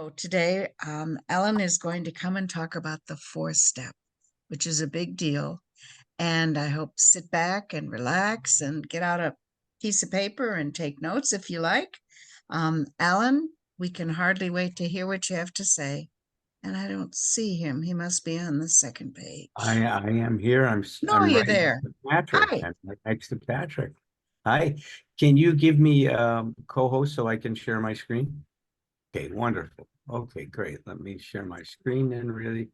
So today, Ellen is going to come and talk about the fourth step, which is a big deal. And I hope sit back and relax and get out a piece of paper and take notes if you like. Alan, we can hardly wait to hear what you have to say. And I don't see him. He must be on the second page. I am here. No, I'm you're right next there. to Patrick. Hi. I'm right next to Patrick. Hi. Can you give me co-host so I can share my screen? Okay, wonderful. Okay, great. Let me share my screen then really.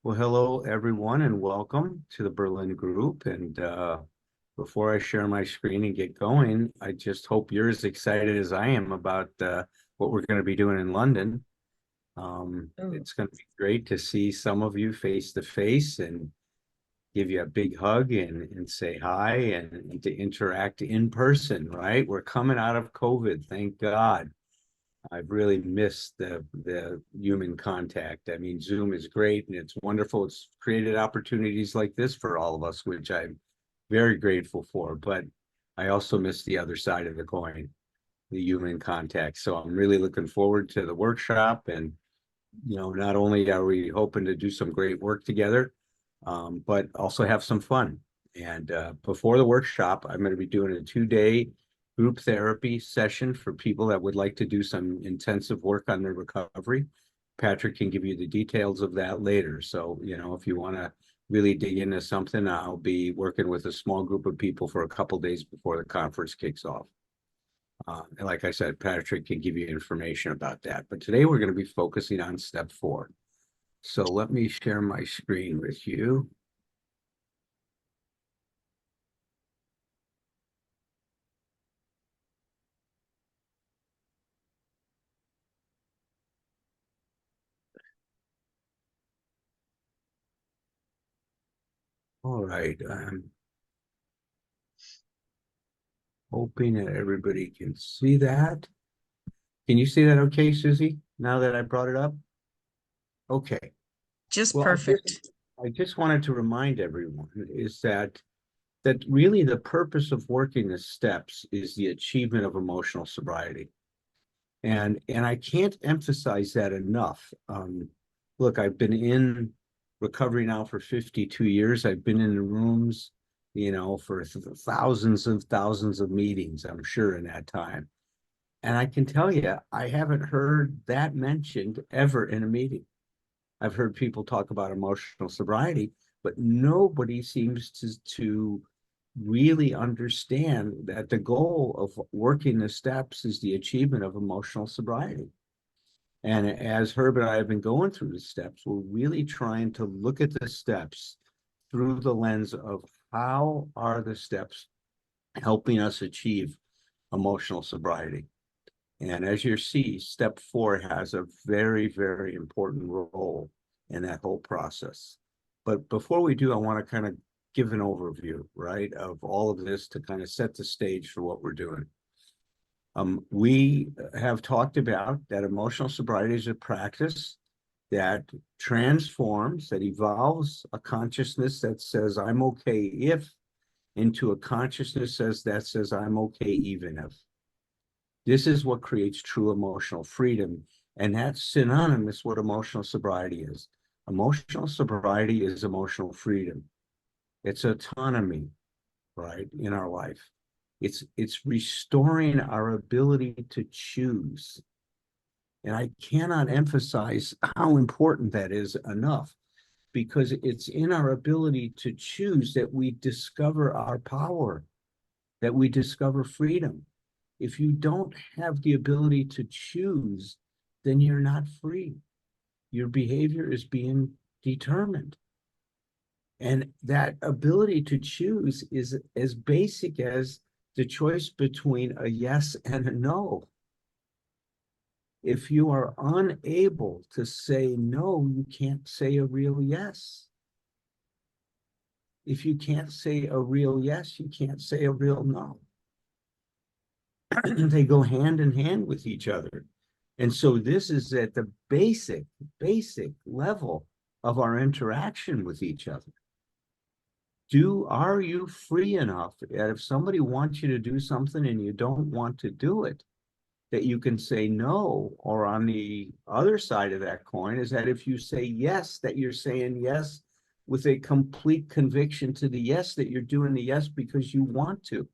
Well, hello everyone and welcome to the Berlin group. And before I share my screen and get going, I just hope you're as excited as I am about what we're going to be doing in London. It's going to be great to see some of you face to face and give you a big hug and say hi and to interact in person, right? We're coming out of COVID, thank God. I've really missed the human contact. I mean, Zoom is great and it's wonderful. It's created opportunities like this for all of us, which I'm very grateful for. But I also miss the other side of the coin, the human contact. So I'm really looking forward to the workshop. And, you know, not only are we hoping to do some great work together, but also have some fun. And before the workshop, I'm going to be doing a 2-day group therapy session for people that would like to do some intensive work on their recovery. Patrick can give you the details of that later. So, you know, if you want to really dig into something, I'll be working with a small group of people for a couple days before the conference kicks off. And like I said, Patrick can give you information about that. But today we're going to be focusing on step 4. So let me share my screen with you. All right, I'm hoping that everybody can see that. Can you see that okay, Susie, now that I brought it up? Okay. Just Well, perfect. I just wanted to remind everyone is that really the purpose of working the steps is the achievement of emotional sobriety. And I can't emphasize that enough. Look, I've been in recovery now for 52 years. I've been in the rooms, you know, for thousands of meetings, I'm sure, in that time. And I can tell you, I haven't heard that mentioned ever in a meeting. I've heard people talk about emotional sobriety, but nobody seems to really understand that the goal of working the steps is the achievement of emotional sobriety. And as Herb and I have been going through the steps, we're really trying to look at the steps through the lens of how are the steps helping us achieve emotional sobriety. And as you see, step 4 has a very, very important role in that whole process. But before we do, I want to kind of give an overview, right, of all of this to kind of set the stage for what we're doing. We have talked about that emotional sobriety is a practice that transforms, that evolves a consciousness that says, I'm okay if, into a consciousness that says, I'm okay even if. This is what creates true emotional freedom. And that's synonymous with what emotional sobriety is. Emotional sobriety is emotional freedom. It's autonomy, right, in our life. It's restoring our ability to choose. And I cannot emphasize how important that is enough, because it's in our ability to choose that we discover our power, that we discover freedom. If you don't have the ability to choose, then you're not free. Your behavior is being determined. And that ability to choose is as basic as the choice between a yes and a no. If you are unable to say no, you can't say a real yes. If you can't say a real yes, you can't say a real no. They go hand in hand with each other. And so this is at the basic level of our interaction with each other. Are you free enough that if somebody wants you to do something and you don't want to do it, that you can say no, or on the other side of that coin is that if you say yes, that you're saying yes with a complete conviction to the yes, that you're doing the yes because you want to.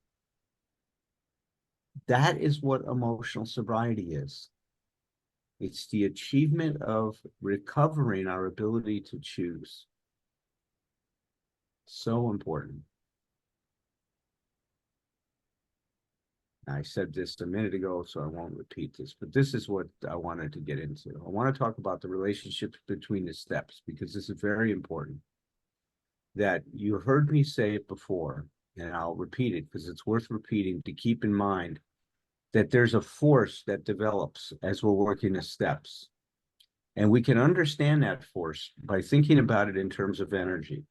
That is what emotional sobriety is. It's the achievement of recovering our ability to choose. So important. I said this a minute ago, so I won't repeat this, but this is what I wanted to get into. I want to talk about the relationships between the steps, because this is very important. That you heard me say it before, and I'll repeat it because it's worth repeating, to keep in mind that there's a force that develops as we're working the steps. And we can understand that force by thinking about it in terms of energy.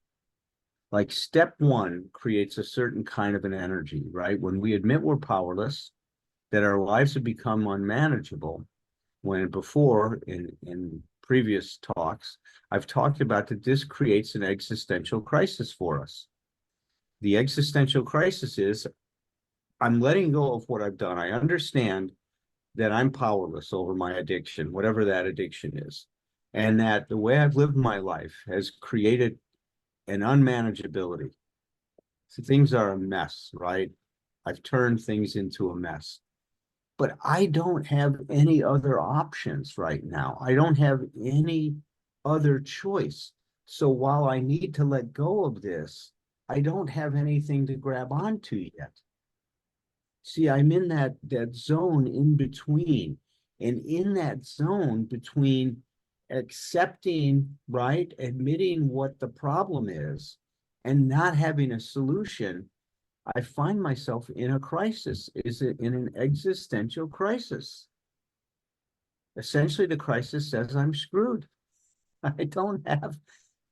Like step one creates a certain kind of an energy, right? When we admit we're powerless, that our lives have become unmanageable, when before in previous talks, I've talked about that this creates an existential crisis for us. The existential crisis is, I'm letting go of what I've done. I understand that I'm powerless over my addiction, whatever that addiction is, and that the way I've lived my life has created an unmanageability. So things are a mess, right? I've turned things into a mess. But I don't have any other options right now. I don't have any other choice. So while I need to let go of this, I don't have anything to grab onto yet. See, I'm in that zone in between. And in that zone between accepting, right, admitting what the problem is and not having a solution, I find myself in a crisis. Is it in an existential crisis? Essentially, the crisis says I'm screwed. I don't have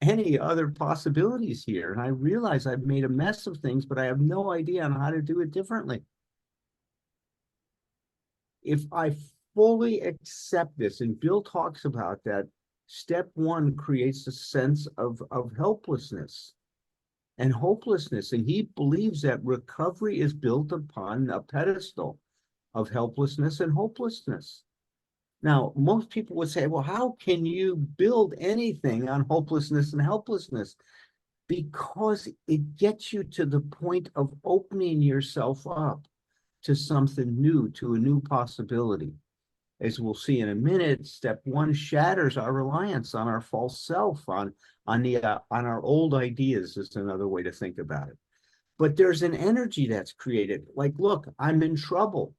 any other possibilities here. And I realize I've made a mess of things, but I have no idea on how to do it differently. If I fully accept this, and Bill talks about that, step one creates a sense of helplessness and hopelessness. And he believes that recovery is built upon a pedestal of helplessness and hopelessness. Now, most people would say, well, how can you build anything on hopelessness and helplessness? Because it gets you to the point of opening yourself up to something new, to a new possibility. As we'll see in a minute, step one shatters our reliance on our false self, on our old ideas, is another way to think about it. But there's an energy that's created. Like, look, I'm in trouble.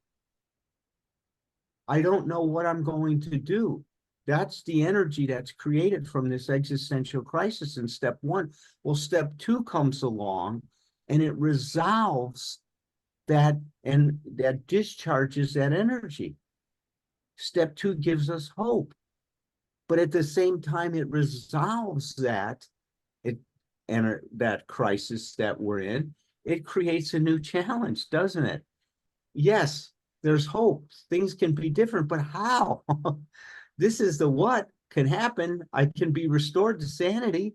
I don't know what I'm going to do. That's the energy that's created from this existential crisis in step one. Well, step two comes along and it resolves that, and that discharges that energy. Step two gives us hope. But at the same time, it resolves that and that crisis that we're in. It creates a new challenge, doesn't it? Yes, there's hope. Things can be different, but how? This is the what can happen. I can be restored to sanity.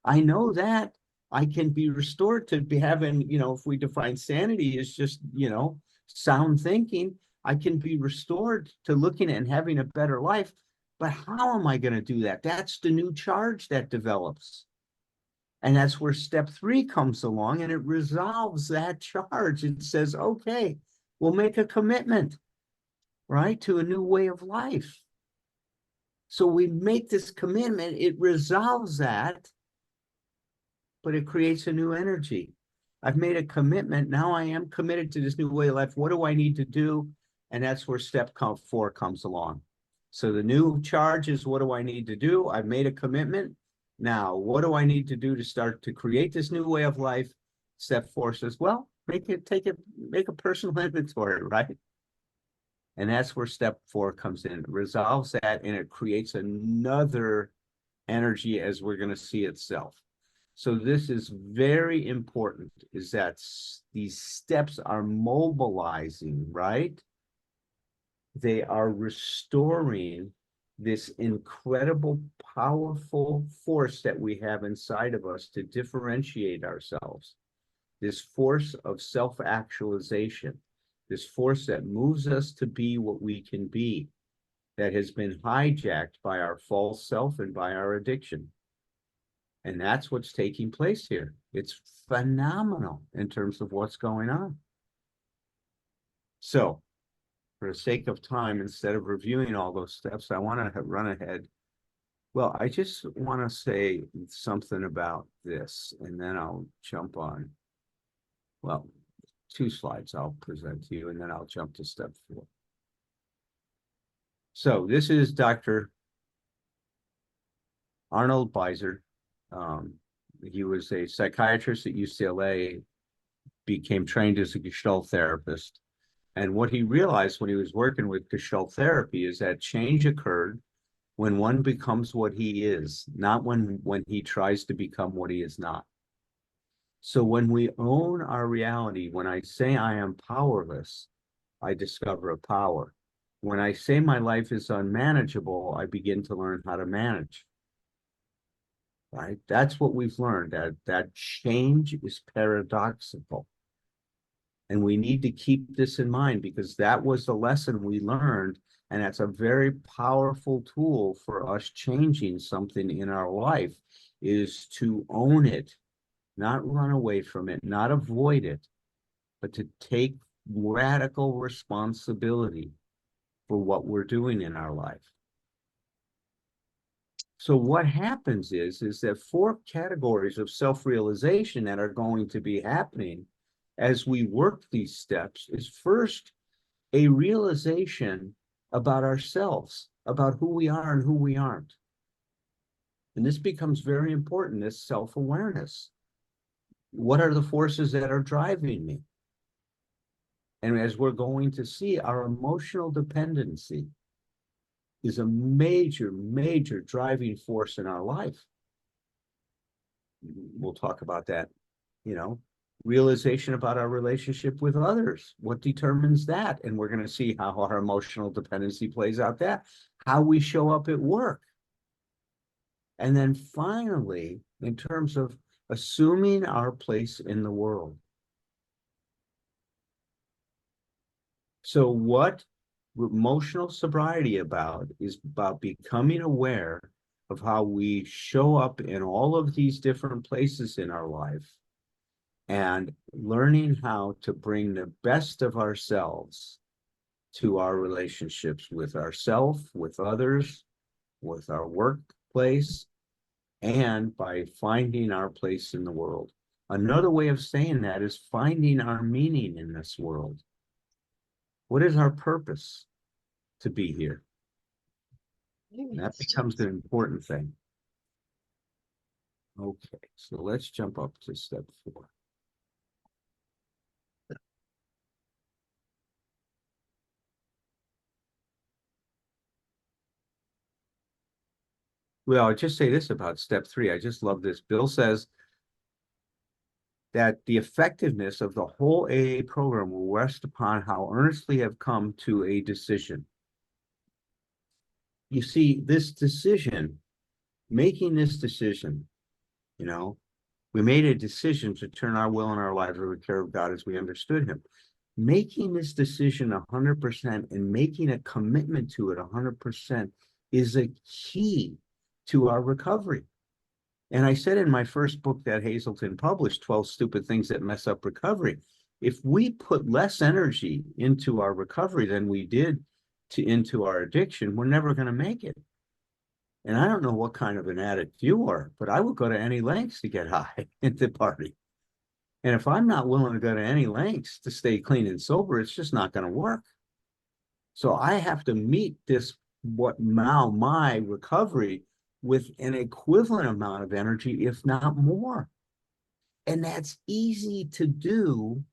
I know that. I can be restored to be having, if we define sanity as just, sound thinking, I can be restored to looking at and having a better life. But how am I going to do that? That's the new charge that develops. And that's where step three comes along and it resolves that charge. It says, okay, we'll make a commitment, right, to a new way of life. So we make this commitment, it resolves that, but it creates a new energy. I've made a commitment. Now I am committed to this new way of life. What do I need to do? And that's where step four comes along. So the new charge is, what do I need to do? I've made a commitment. Now, what do I need to do to start to create this new way of life? Step four says, well, make a personal inventory, right? And that's where step four comes in. It resolves that and it creates another energy, as we're going to see itself. So this is very important, is that these steps are mobilizing, right? They are restoring this incredible, powerful force that we have inside of us to differentiate ourselves. This force of self-actualization, this force that moves us to be what we can be, that has been hijacked by our false self and by our addiction. And that's what's taking place here. It's phenomenal in terms of what's going on. So, for the sake of time, instead of reviewing all those steps, I want to run ahead. Well, I just want to say something about this, and then I'll jump on. Well, 2 slides I'll present to you, and then I'll jump to step 4. So this is Dr. Arnold Berger. He was a psychiatrist at UCLA, became trained as a Gestalt therapist. And what he realized when he was working with Gestalt therapy is that change occurred when one becomes what he is, not when he tries to become what he is not. So when we own our reality, when I say I am powerless, I discover a power. When I say my life is unmanageable, I begin to learn how to manage. Right? That's what we've learned, that change is paradoxical. And we need to keep this in mind, because that was the lesson we learned. And that's a very powerful tool for us changing something in our life, is to own it, not run away from it, not avoid it, but to take radical responsibility for what we're doing in our life. So what happens is that 4 categories of self-realization that are going to be happening as we work these steps is, first, a realization about ourselves, about who we are and who we aren't. And this becomes very important, this self-awareness. What are the forces that are driving me? And as we're going to see, our emotional dependency is a major, major driving force in our life. We'll talk about that, realization about our relationship with others. What determines that? And we're going to see how our emotional dependency plays out, that, how we show up at work. And then finally, in terms of assuming our place in the world. So what emotional sobriety is about becoming aware of how we show up in all of these different places in our life, and learning how to bring the best of ourselves to our relationships with ourselves, with others, with our workplace, and by finding our place in the world. Another way of saying that is finding our meaning in this world. What is our purpose to be here? And that becomes an important thing. Okay, so let's jump up to step 4. Well, I'll just say this about step 3. I just love this. Bill says that the effectiveness of the whole AA program will rest upon how earnestly have come to a decision. You see, this decision, making this decision, we made a decision to turn our will and our lives over to the care of God as we understood him. Making this decision 100% and making a commitment to it 100% is a key to our recovery. And I said in my first book that Hazelton published, 12 Stupid Things That Mess Up Recovery, if we put less energy into our recovery than we did into our addiction, we're never going to make it. And I don't know what kind of an addict you are, but I would go to any lengths to get high at the party. And if I'm not willing to go to any lengths to stay clean and sober, it's just not going to work. So I have to meet this, what now my recovery, with an equivalent amount of energy, if not more. And that's easy to do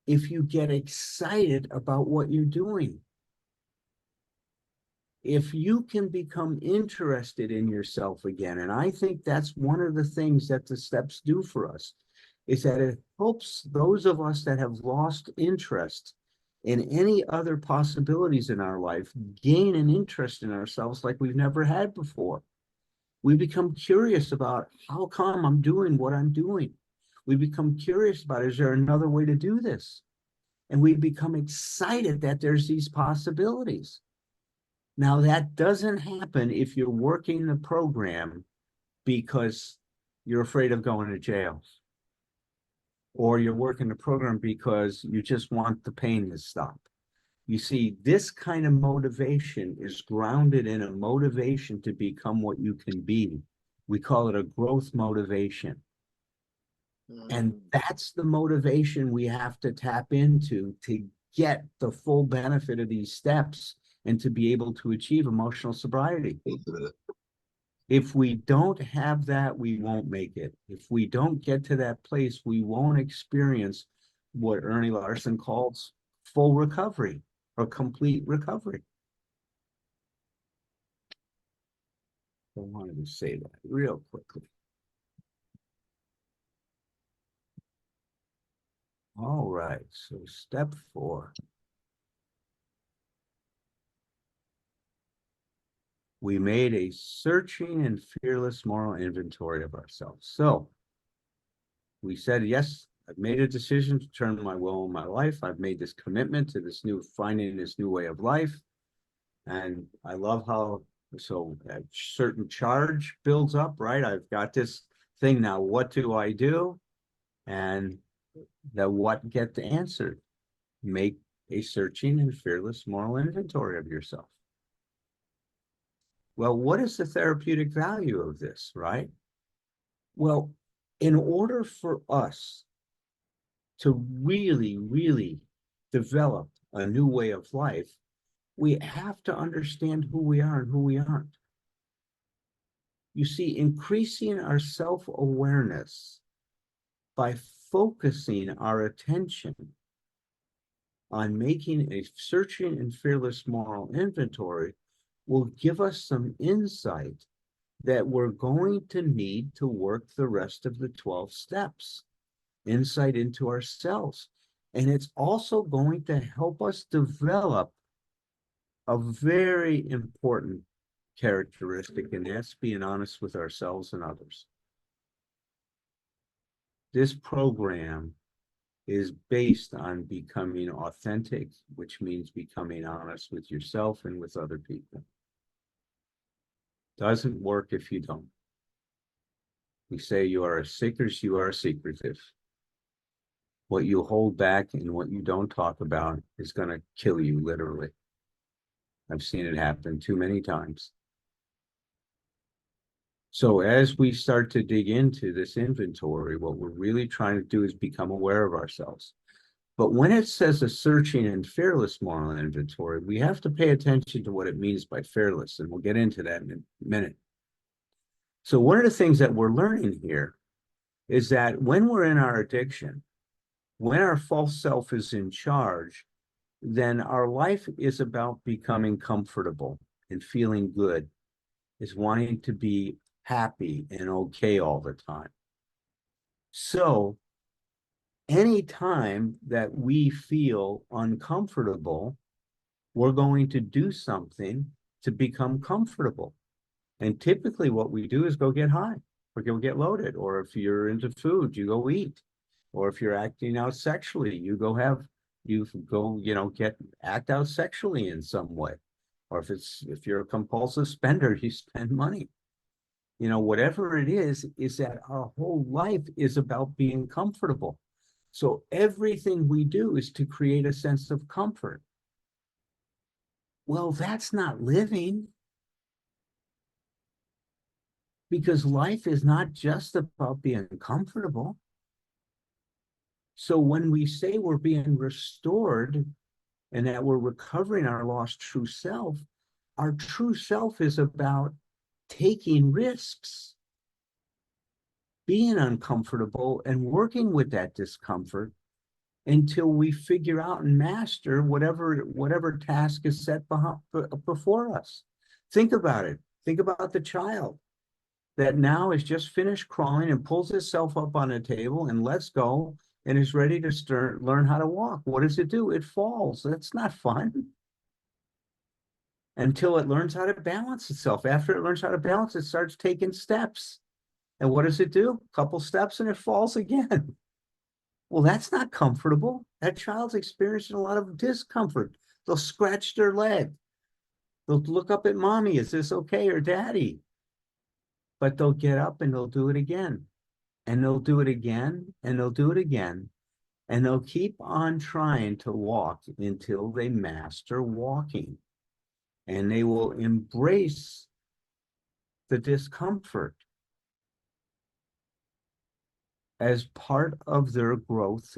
if you get excited about what you're doing. If you can become interested in yourself again, and I think that's one of the things that the steps do for us, is that it helps those of us that have lost interest in any other possibilities in our life gain an interest in ourselves like we've never had before. We become curious about how come I'm doing what I'm doing. We become curious about, is there another way to do this? And we become excited that there's these possibilities. Now, that doesn't happen if you're working the program because you're afraid of going to jail, or you're working the program because you just want the pain to stop. You see, this kind of motivation is grounded in a motivation to become what you can be. We call it a growth motivation. And that's the motivation we have to tap into to get the full benefit of these steps and to be able to achieve emotional sobriety. If we don't have that, we won't make it. If we don't get to that place, we won't experience what Ernie Larson calls full recovery or complete recovery. I wanted to say that real quickly. All right, so step 4. We made a searching and fearless moral inventory of ourselves. So we said, yes, I've made a decision to turn my will and my life. I've made this commitment to this new, finding this new way of life. And I love how, so a certain charge builds up, right? I've got this thing now. What do I do? And the what gets answered. Make a searching and fearless moral inventory of yourself. Well, what is the therapeutic value of this, right? Well, in order for us to really, really develop a new way of life, we have to understand who we are and who we aren't. You see, increasing our self-awareness by focusing our attention on making a searching and fearless moral inventory will give us some insight that we're going to need to work the rest of the 12 steps, insight into ourselves. And it's also going to help us develop a very important characteristic, and that's being honest with ourselves and others. This program is based on becoming authentic, which means becoming honest with yourself and with other people. Doesn't work if you don't. We say you are a seekers, you are secretive. What you hold back and what you don't talk about is going to kill you, literally. I've seen it happen too many times. So as we start to dig into this inventory, what we're really trying to do is become aware of ourselves. But when it says a searching and fearless moral inventory, we have to pay attention to what it means by fearless, and we'll get into that in a minute. So one of the things that we're learning here is that when we're in our addiction, when our false self is in charge, then our life is about becoming comfortable and feeling good, is wanting to be happy and okay all the time. So anytime that we feel uncomfortable, we're going to do something to become comfortable. And typically what we do is go get high or go get loaded. Or if you're into food, you go eat. Or if you're acting out sexually, you go, act out sexually in some way. Or if you're a compulsive spender, you spend money. Whatever it is that our whole life is about being comfortable. So everything we do is to create a sense of comfort. Well, that's not living. Because life is not just about being comfortable. So when we say we're being restored and that we're recovering our lost true self, our true self is about taking risks, being uncomfortable and working with that discomfort until we figure out and master whatever task is set before us. Think about it. Think about the child that now has just finished crawling and pulls itself up on a table and lets go and is ready to learn how to walk. What does it do? It falls. That's not fun. Until it learns how to balance itself. After it learns how to balance, it starts taking steps. And what does it do? A couple steps and it falls again. Well, that's not comfortable. That child's experiencing a lot of discomfort. They'll scratch their leg. They'll look up at mommy, is this okay, or daddy? But they'll get up and they'll do it again. And they'll do it again, and they'll do it again. And they'll keep on trying to walk until they master walking. And they will embrace the discomfort as part of their growth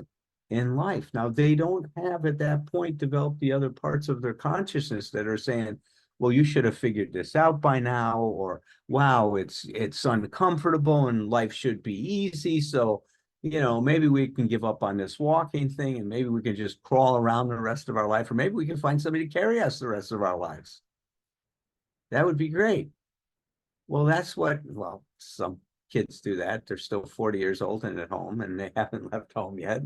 in life. Now, they don't have at that point developed the other parts of their consciousness that are saying, well, you should have figured this out by now, or wow, it's uncomfortable and life should be easy. So, maybe we can give up on this walking thing and maybe we can just crawl around the rest of our life, or maybe we can find somebody to carry us the rest of our lives. That would be great. Well, some kids do that. They're still 40 years old and at home, and they haven't left home yet.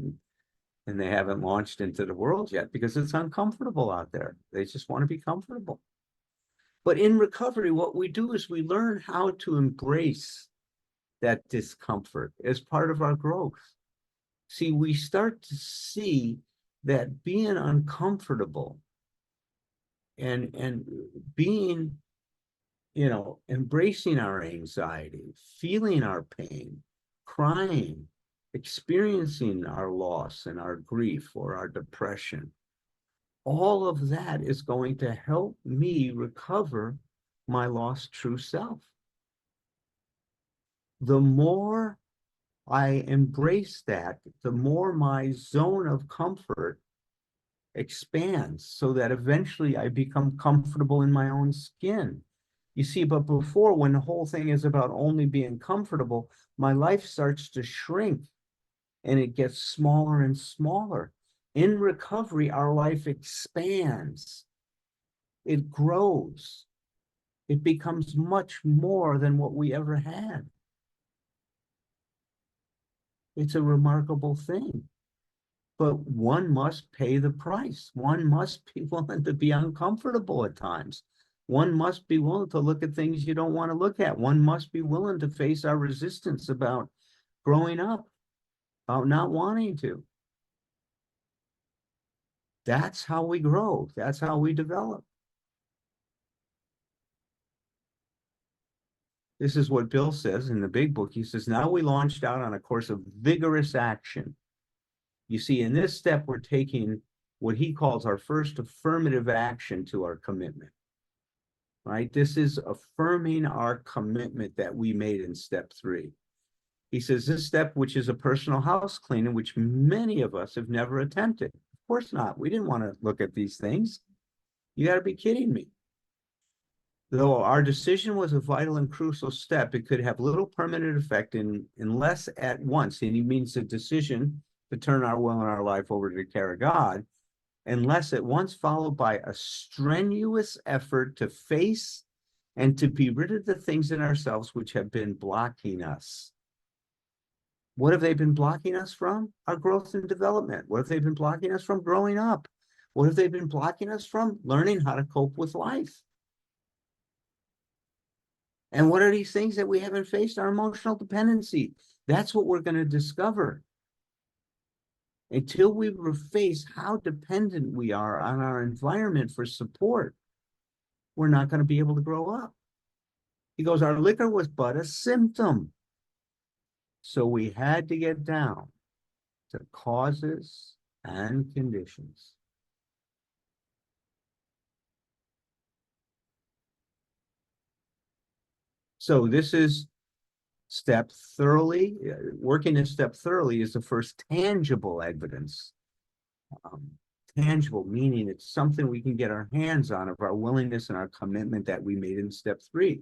And they haven't launched into the world yet because it's uncomfortable out there. They just want to be comfortable. But in recovery, what we do is we learn how to embrace that discomfort as part of our growth. See, we start to see that being uncomfortable and being, embracing our anxiety, feeling our pain, crying, experiencing our loss and our grief or our depression, all of that is going to help me recover my lost true self. The more I embrace that, the more my zone of comfort expands so that eventually I become comfortable in my own skin. You see, but before, when the whole thing is about only being comfortable, my life starts to shrink and it gets smaller and smaller. In recovery, our life expands. It grows. It becomes much more than what we ever had. It's a remarkable thing. But one must pay the price. One must be willing to be uncomfortable at times. One must be willing to look at things you don't want to look at. One must be willing to face our resistance about growing up, about not wanting to. That's how we grow. That's how we develop. This is what Bill says in the big book. He says, now we launched out on a course of vigorous action. You see, in this step, we're taking what he calls our first affirmative action to our commitment, right? This is affirming our commitment that we made in step 3. He says this step, which is a personal house cleaning, which many of us have never attempted. Of course not. We didn't want to look at these things. You got to be kidding me. Though our decision was a vital and crucial step, it could have little permanent effect unless at once, and he means the decision to turn our will and our life over to the care of God, unless at once followed by a strenuous effort to face and to be rid of the things in ourselves which have been blocking us. What have they been blocking us from? Our growth and development. What have they been blocking us from? Growing up. What have they been blocking us from? Learning how to cope with life. And what are these things that we haven't faced? Our emotional dependency. That's what we're going to discover. Until we face how dependent we are on our environment for support, we're not going to be able to grow up. He goes, our liquor was but a symptom. So we had to get down to causes and conditions. So this is step thoroughly. Working this step thoroughly is the first tangible evidence. Tangible, meaning it's something we can get our hands on of our willingness and our commitment that we made in step 3.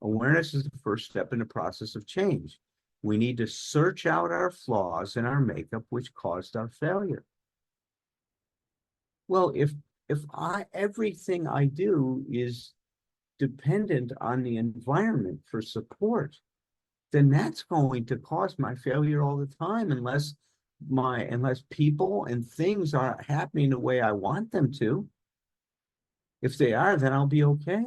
Awareness is the first step in the process of change. We need to search out our flaws in our makeup which caused our failure. Well, if everything I do is dependent on the environment for support, then that's going to cause my failure all the time unless people and things are happening the way I want them to. If they are, then I'll be okay.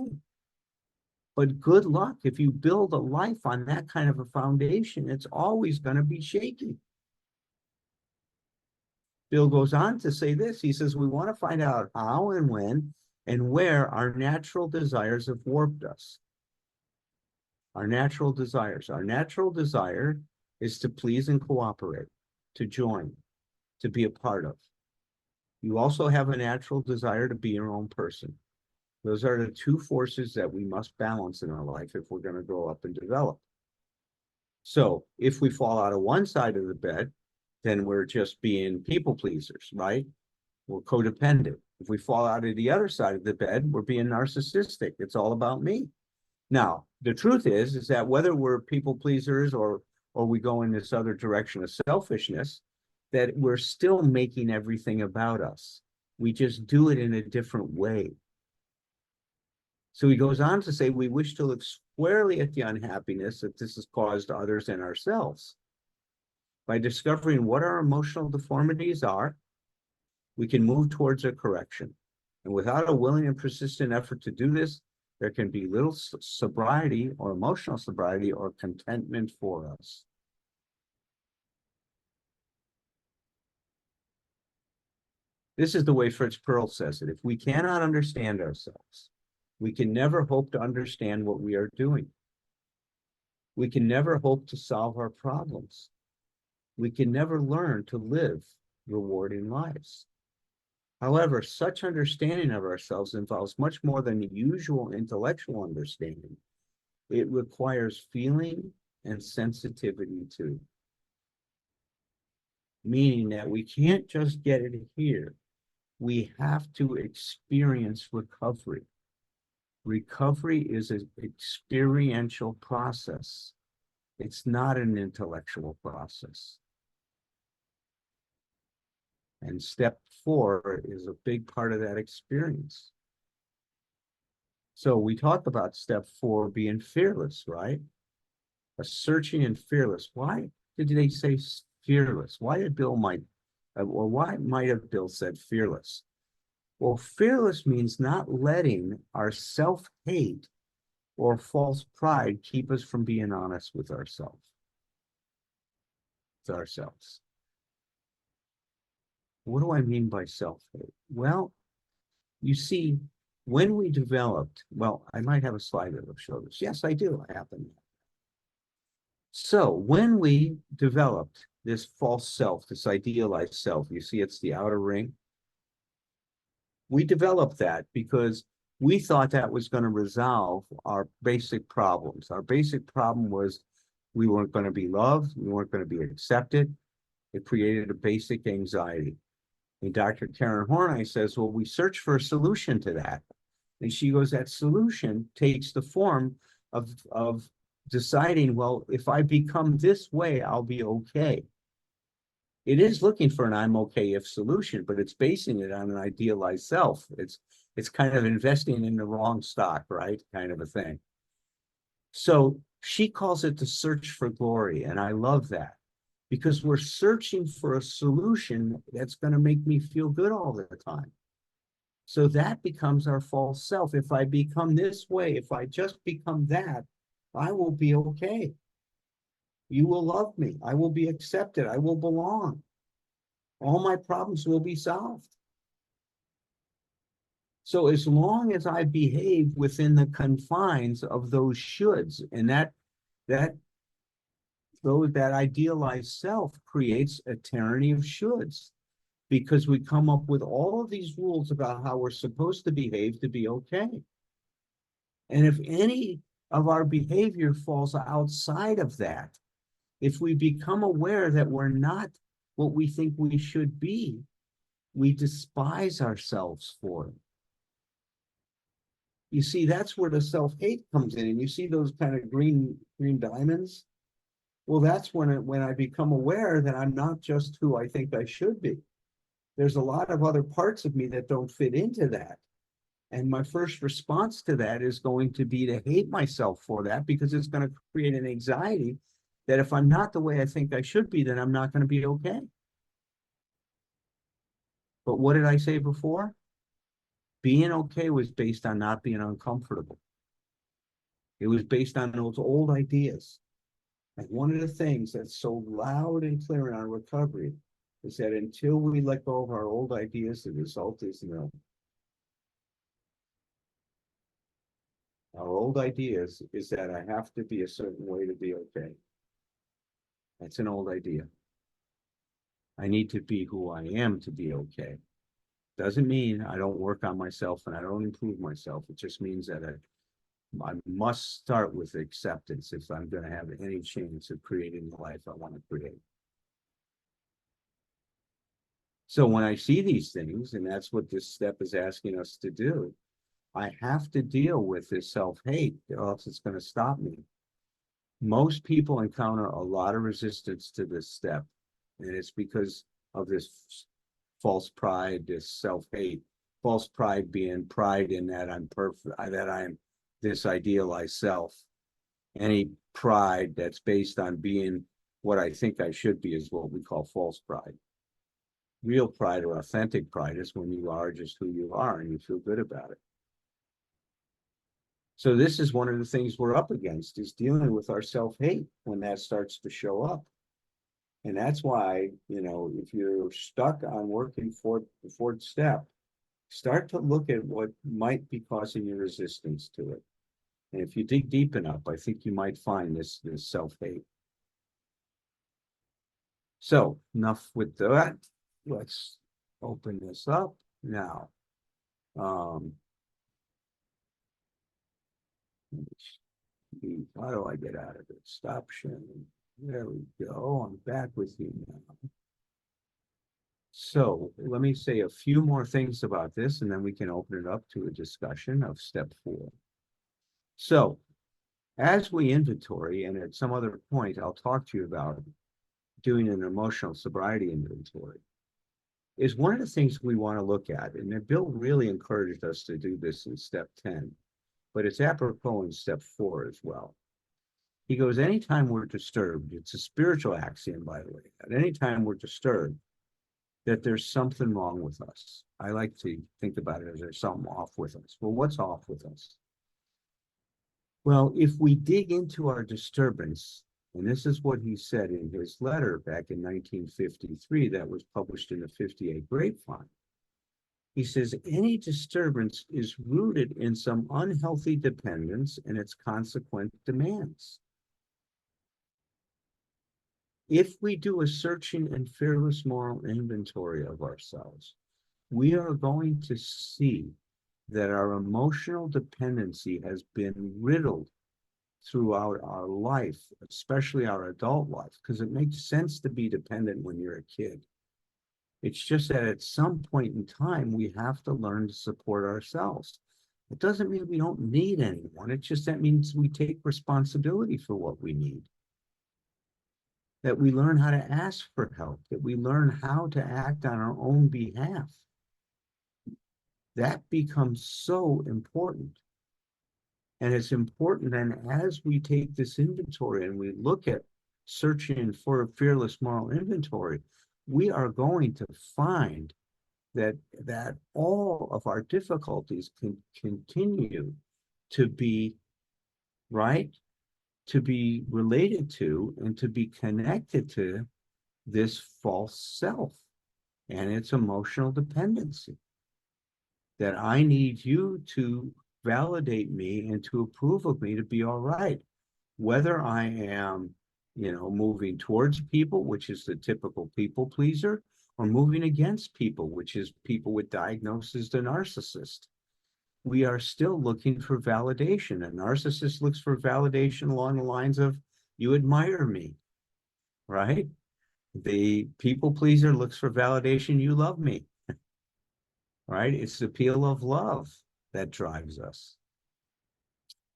But good luck if you build a life on that kind of a foundation. It's always going to be shaky. Bill goes on to say this. He says, we want to find out how and when and where our natural desires have warped us. Our natural desires. Our natural desire is to please and cooperate, to join, to be a part of. You also have a natural desire to be your own person. Those are the two forces that we must balance in our life if we're going to grow up and develop. So if we fall out of one side of the bed, then we're just being people pleasers, right? We're codependent. If we fall out of the other side of the bed, we're being narcissistic. It's all about me. Now, the truth is that whether we're people pleasers or we go in this other direction of selfishness, that we're still making everything about us. We just do it in a different way. So he goes on to say, we wish to look squarely at the unhappiness that this has caused others and ourselves. By discovering what our emotional deformities are, we can move towards a correction. And without a willing and persistent effort to do this, there can be little sobriety or emotional sobriety or contentment for us. This is the way Fritz Perls says it. If we cannot understand ourselves, we can never hope to understand what we are doing. We can never hope to solve our problems. We can never learn to live rewarding lives. However, such understanding of ourselves involves much more than the usual intellectual understanding. It requires feeling and sensitivity too. Meaning that we can't just get it here. We have to experience recovery. Recovery is an experiential process. It's not an intellectual process. And step 4 is a big part of that experience. So we talk about step 4 being fearless, right? A searching and fearless. Why did they say fearless? Why did Bill why might have Bill said fearless? Well, fearless means not letting our self-hate or false pride keep us from being honest with ourselves. What do I mean by self-hate? Well, you see, when we developed, well, I might have a slide that'll show this. Yes, I do. I happen. So when we developed this false self, this idealized self, you see it's the outer ring. We developed that because we thought that was going to resolve our basic problems. Our basic problem was we weren't going to be loved. We weren't going to be accepted. It created a basic anxiety. And Dr. Karen Horney says, well, we search for a solution to that. And she goes, that solution takes the form of deciding, well, if I become this way, I'll be okay. It is looking for an I'm okay if solution, but it's basing it on an idealized self. It's kind of investing in the wrong stock, right? Kind of a thing. So she calls it the search for glory. And I love that because we're searching for a solution that's going to make me feel good all the time. So that becomes our false self. If I become this way, if I just become that, I will be okay. You will love me. I will be accepted. I will belong. All my problems will be solved. So as long as I behave within the confines of those shoulds, and that idealized self creates a tyranny of shoulds, because we come up with all of these rules about how we're supposed to behave to be okay. And if any of our behavior falls outside of that, if we become aware that we're not what we think we should be, we despise ourselves for it. You see, that's where the self-hate comes in. And you see those kind of green diamonds? Well, that's when I become aware that I'm not just who I think I should be. There's a lot of other parts of me that don't fit into that. And my first response to that is going to be to hate myself for that, because it's going to create an anxiety that if I'm not the way I think I should be, then I'm not going to be okay. But what did I say before? Being okay was based on not being uncomfortable. It was based on those old ideas. And one of the things that's so loud and clear in our recovery is that until we let go of our old ideas, the result is no. Our old ideas is that I have to be a certain way to be okay. That's an old idea. I need to be who I am to be okay. Doesn't mean I don't work on myself and I don't improve myself. It just means that I must start with acceptance if I'm going to have any chance of creating the life I want to create. So when I see these things, and that's what this step is asking us to do, I have to deal with this self-hate, or else it's going to stop me. Most people encounter a lot of resistance to this step, and it's because of this false pride, this self-hate. False pride being pride in that I'm perfect, that I'm this idealized self. Any pride that's based on being what I think I should be is what we call false pride. Real pride or authentic pride is when you are just who you are and you feel good about it. So this is one of the things we're up against, is dealing with our self-hate when that starts to show up. And that's why, if you're stuck on working for the fourth step, start to look at what might be causing you resistance to it. And if you dig deep enough, I think you might find this self-hate. So enough with that. Let's open this up now. How do I get out of it? Stop sharing. There we go. I'm back with you now. So let me say a few more things about this, and then we can open it up to a discussion of step 4. So as we inventory, and at some other point, I'll talk to you about doing an emotional sobriety inventory, is one of the things we want to look at. And Bill really encouraged us to do this in step 10, but it's apropos in step 4 as well. He goes, anytime we're disturbed, it's a spiritual axiom, by the way, at any time we're disturbed, that there's something wrong with us. I like to think about it as there's something off with us. Well, what's off with us? Well, if we dig into our disturbance, and this is what he said in his letter back in 1953 that was published in the 58 Grapevine. He says, any disturbance is rooted in some unhealthy dependence and its consequent demands. If we do a searching and fearless moral inventory of ourselves, we are going to see that our emotional dependency has been riddled throughout our life, especially our adult life, because it makes sense to be dependent when you're a kid. It's just that at some point in time, we have to learn to support ourselves. It doesn't mean we don't need anyone. It just that means we take responsibility for what we need. That we learn how to ask for help, that we learn how to act on our own behalf. That becomes so important. And it's important then, as we take this inventory and we look at searching for a fearless moral inventory, we are going to find that all of our difficulties can continue to be to be related to and to be connected to this false self and its emotional dependency. That I need you to validate me and to approve of me to be all right. Whether I am, moving towards people, which is the typical people pleaser, or moving against people, which is people with diagnosis to narcissist. We are still looking for validation. A narcissist looks for validation along the lines of, you admire me, right? The people pleaser looks for validation, you love me, right? It's the appeal of love that drives us.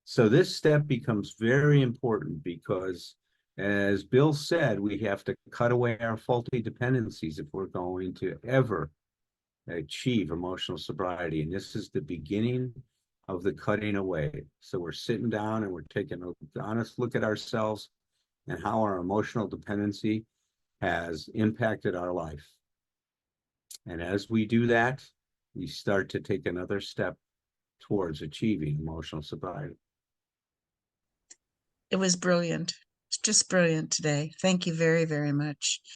So this step becomes very important because, as Bill said, we have to cut away our faulty dependencies if we're going to ever achieve emotional sobriety. And this is the beginning of the cutting away. So we're sitting down and we're taking an honest look at ourselves and how our emotional dependency has impacted our life. And as we do that, we start to take another step towards achieving emotional sobriety. It was brilliant. It's just brilliant today. Thank you very, very much.